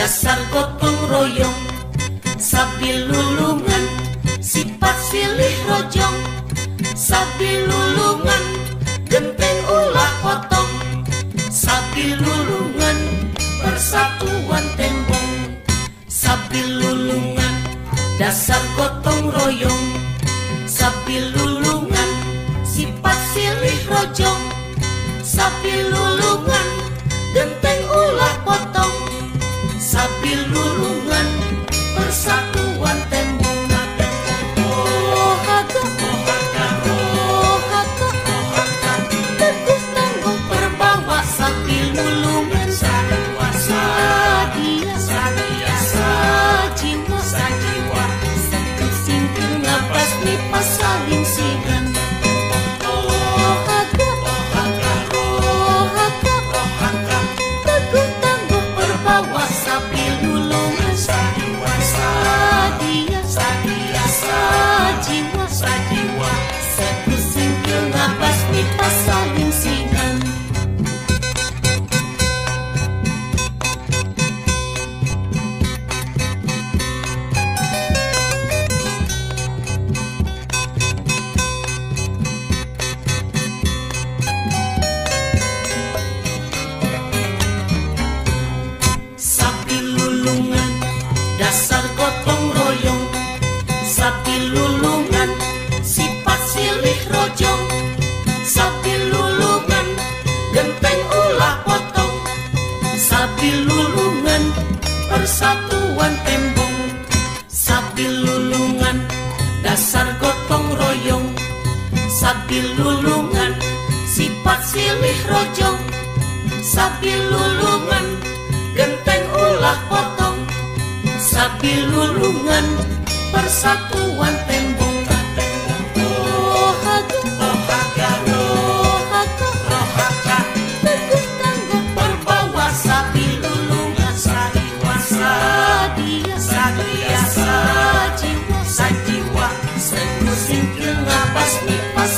dasar gotong royong, sabi lulungan, sifat silih rojong, sabi lulungan, genteng ulah potong, sabi lulungan, persatuan tembong, sabi lulungan, dasar gotong royong, sabi lulungan, sifat silih rojong, sabi lulungan, genteng ulah potong, sabi lulungan, persatuan tembong. Oh haga, oh haga, teguh tangguh perbawa, sabi lulungan, sadia, sajiwa, satu singkir nafas nipas saling sigan. Oh haga, teguh tangguh perbawa, sabi lulungan, sadia, sajiwa, satu singkir nafas nipas saling sigan. Sabi lulungan, dasar gotong royong, sabi lulungan, sifat silih rojong, sabi lulungan, genteng ulah potong, sabi lulungan, persatuan tembong, sabi lulungan, dasar gotong royong, sabi lulungan, sifat silih rojong, sabi lulungan, genteng ulah potong, sabi lulungan, persatuan tembong. Oh haga, teguh tangguh perbawa, sabi lulungan, sadia, sajiwa, satu singkir nafas nipas